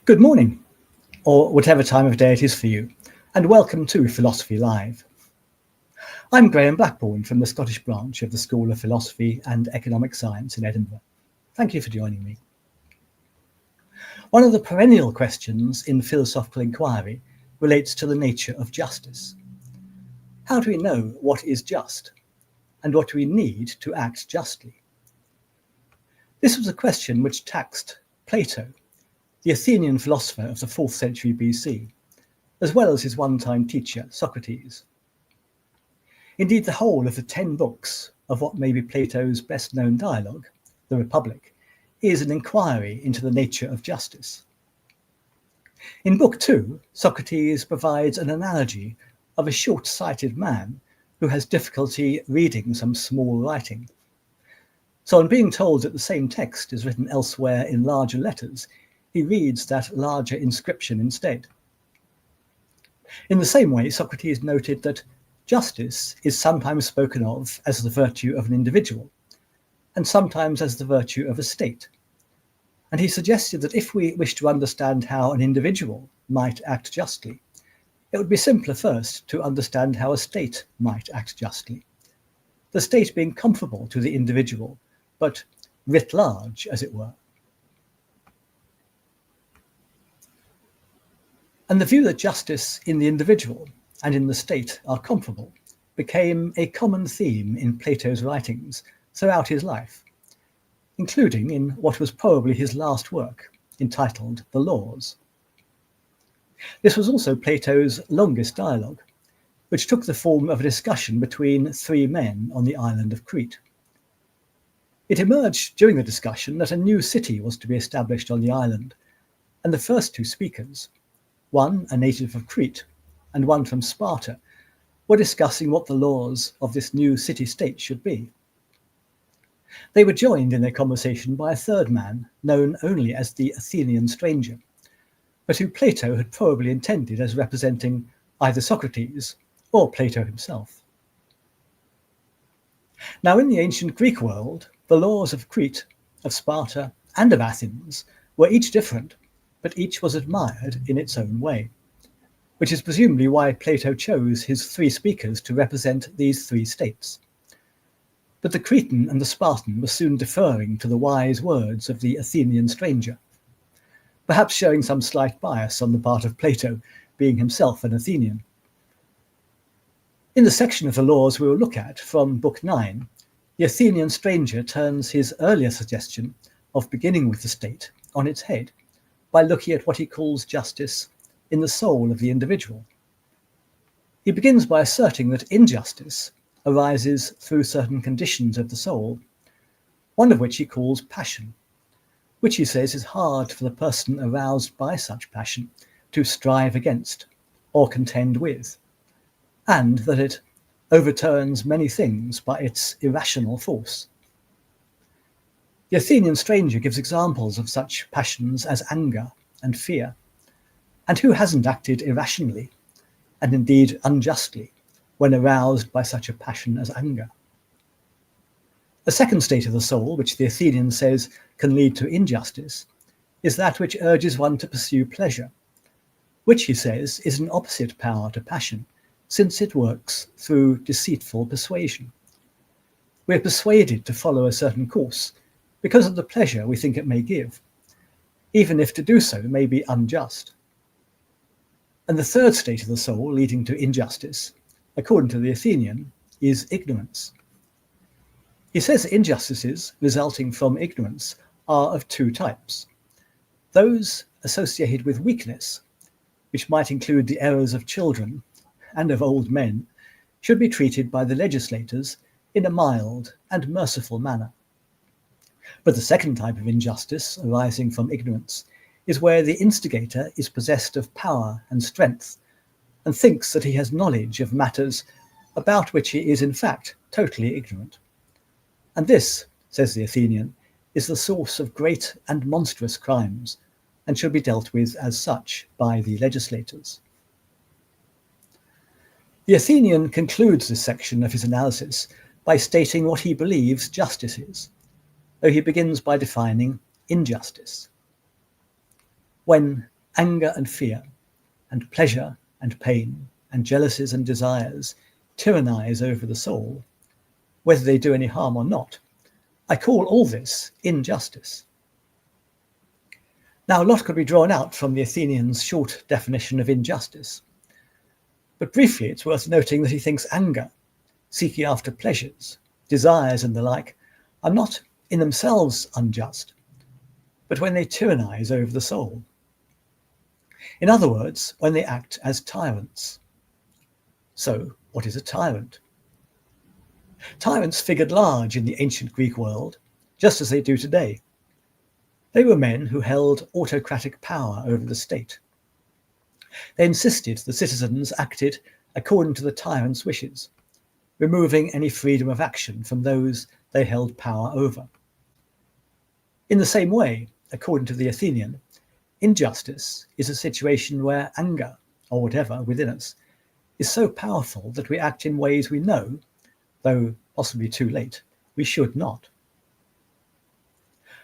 Good morning, or whatever time of day it is for you, and welcome to Philosophy Live. I'm Graham Blackbourn from the Scottish branch of the School of Philosophy and Economic Science in Edinburgh. Thank you for joining me. One of the perennial questions in philosophical inquiry relates to the nature of justice. How do we know what is just, and what do we need to act justly? This was a question which taxed Plato, the Athenian philosopher of the 4th century BC, as well as his one-time teacher, Socrates. Indeed, the whole of the 10 books of what may be Plato's best-known dialogue, the Republic, is an inquiry into the nature of justice. In Book 2, Socrates provides an analogy of a short-sighted man who has difficulty reading some small writing. So on being told that the same text is written elsewhere in larger letters, he reads that larger inscription instead. In the same way, Socrates noted that justice is sometimes spoken of as the virtue of an individual, and sometimes as the virtue of a state. And he suggested that if we wish to understand how an individual might act justly, it would be simpler first to understand how a state might act justly, the state being comparable to the individual, but writ large, as it were. And the view that justice in the individual and in the state are comparable became a common theme in Plato's writings throughout his life, including in what was probably his last work, entitled The Laws. This was also Plato's longest dialogue, which took the form of a discussion between 3 men on the island of Crete. It emerged during the discussion that a new city was to be established on the island, and the first 2 speakers, one a native of Crete and one from Sparta, were discussing what the laws of this new city-state should be. They were joined in their conversation by a third man, known only as the Athenian stranger, but who Plato had probably intended as representing either Socrates or Plato himself. Now, in the ancient Greek world, the laws of Crete, of Sparta, and of Athens were each different, but each was admired in its own way, which is presumably why Plato chose his 3 speakers to represent these 3 states. But the Cretan and the Spartan were soon deferring to the wise words of the Athenian stranger, perhaps showing some slight bias on the part of Plato, being himself an Athenian. In the section of the laws we will look at from Book 9, the Athenian stranger turns his earlier suggestion of beginning with the state on its head by looking at what he calls justice in the soul of the individual. He begins by asserting that injustice arises through certain conditions of the soul, one of which he calls passion, which he says is hard for the person aroused by such passion to strive against or contend with, and that it overturns many things by its irrational force. The Athenian stranger gives examples of such passions as anger and fear, and who hasn't acted irrationally, and indeed unjustly, when aroused by such a passion as anger? A second state of the soul, which the Athenian says can lead to injustice, is that which urges one to pursue pleasure, which, he says, is an opposite power to passion, since it works through deceitful persuasion. We are persuaded to follow a certain course because of the pleasure we think it may give, even if to do so may be unjust. And the third state of the soul leading to injustice, according to the Athenian, is ignorance. He says that injustices resulting from ignorance are of 2 types. Those associated with weakness, which might include the errors of children and of old men, should be treated by the legislators in a mild and merciful manner. But the second type of injustice arising from ignorance is where the instigator is possessed of power and strength and thinks that he has knowledge of matters about which he is in fact totally ignorant. And this, says the Athenian, is the source of great and monstrous crimes and should be dealt with as such by the legislators. The Athenian concludes this section of his analysis by stating what he believes justice is, though he begins by defining injustice. When anger and fear, and pleasure and pain, and jealousies and desires tyrannize over the soul, whether they do any harm or not, I call all this injustice. Now, a lot could be drawn out from the Athenian's short definition of injustice, but briefly it's worth noting that he thinks anger, seeking after pleasures, desires and the like, are not in themselves unjust, but when they tyrannize over the soul. In other words, when they act as tyrants. So, what is a tyrant? Tyrants figured large in the ancient Greek world, just as they do today. They were men who held autocratic power over the state. They insisted the citizens acted according to the tyrant's wishes, removing any freedom of action from those they held power over. In the same way, according to the Athenian, injustice is a situation where anger, or whatever within us, is so powerful that we act in ways we know, though possibly too late, we should not.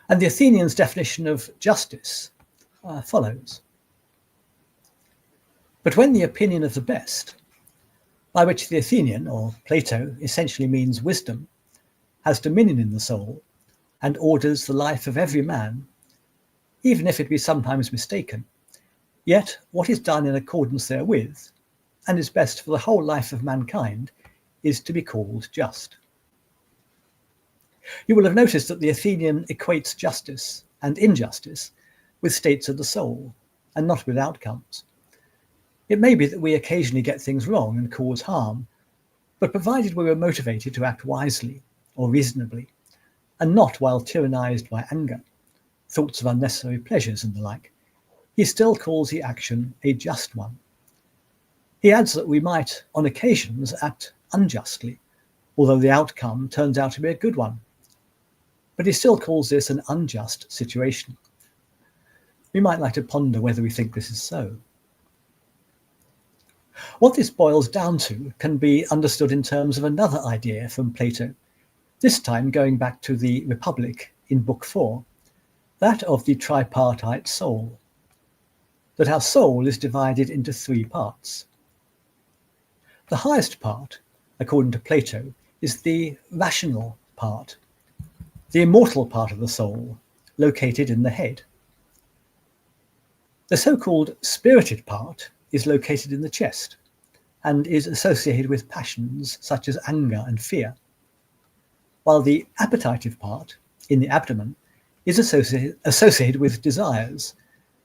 And the Athenian's definition of justice follows. But when the opinion of the best, by which the Athenian, or Plato, essentially means wisdom, has dominion in the soul, and orders the life of every man, even if it be sometimes mistaken, yet what is done in accordance therewith, and is best for the whole life of mankind, is to be called just. You will have noticed that the Athenian equates justice and injustice with states of the soul, and not with outcomes. It may be that we occasionally get things wrong and cause harm, but provided we are motivated to act wisely or reasonably, and not while tyrannized by anger, thoughts of unnecessary pleasures and the like, he still calls the action a just one. He adds that we might, on occasions, act unjustly, although the outcome turns out to be a good one. But he still calls this an unjust situation. We might like to ponder whether we think this is so. What this boils down to can be understood in terms of another idea from Plato, this time going back to the Republic in Book 4, that of the tripartite soul, that our soul is divided into three parts. The highest part, according to Plato, is the rational part, the immortal part of the soul, located in the head. The so-called spirited part is located in the chest and is associated with passions such as anger and fear, while the appetitive part, in the abdomen, is associated with desires,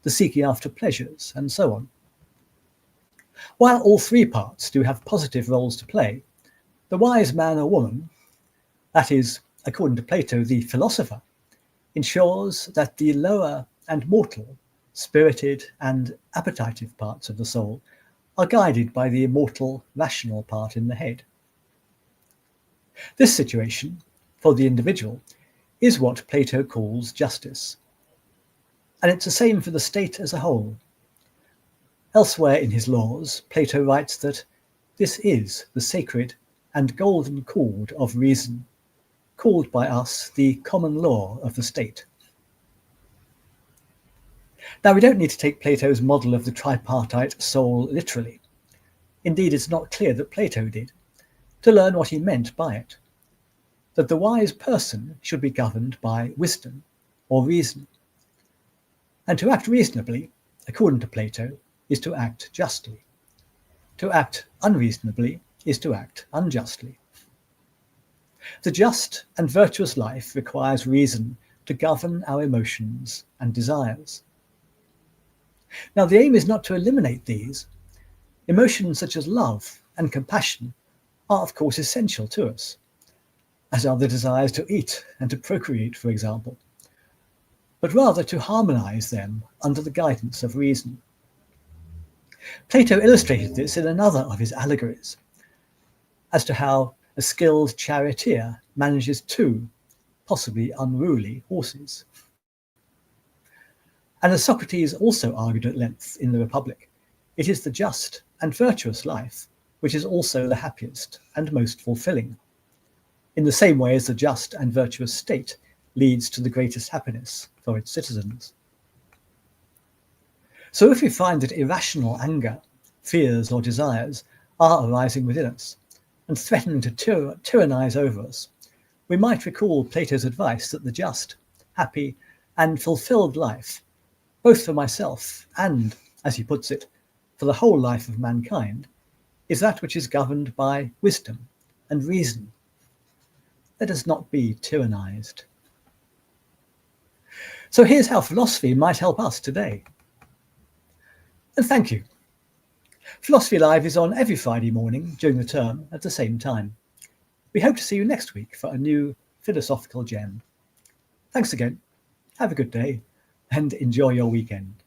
the seeking after pleasures, and so on. While all three parts do have positive roles to play, the wise man or woman, that is, according to Plato, the philosopher, ensures that the lower and mortal, spirited and appetitive parts of the soul are guided by the immortal, rational part in the head. This situation, for the individual, is what Plato calls justice. And it's the same for the state as a whole. Elsewhere in his laws, Plato writes that this is the sacred and golden cord of reason, called by us the common law of the state. Now, we don't need to take Plato's model of the tripartite soul literally. Indeed, it's not clear that Plato did, to learn what he meant by it, that the wise person should be governed by wisdom or reason. And to act reasonably, according to Plato, is to act justly. To act unreasonably is to act unjustly. The just and virtuous life requires reason to govern our emotions and desires. Now, the aim is not to eliminate these. Emotions such as love and compassion are, of course, essential to us, as are the desires to eat and to procreate, for example, but rather to harmonize them under the guidance of reason. Plato illustrated this in another of his allegories, as to how a skilled charioteer manages two, possibly unruly, horses. And as Socrates also argued at length in the Republic, it is the just and virtuous life which is also the happiest and most fulfilling, in the same way as the just and virtuous state leads to the greatest happiness for its citizens. So if we find that irrational anger, fears or desires are arising within us and threatening to tyrannize over us, we might recall Plato's advice that the just, happy and fulfilled life, both for myself and, as he puts it, for the whole life of mankind, is that which is governed by wisdom and reason. Let us not be tyrannized. So here's how philosophy might help us today. And thank you. Philosophy Live is on every Friday morning during the term at the same time. We hope to see you next week for a new philosophical gem. Thanks again. Have a good day and enjoy your weekend.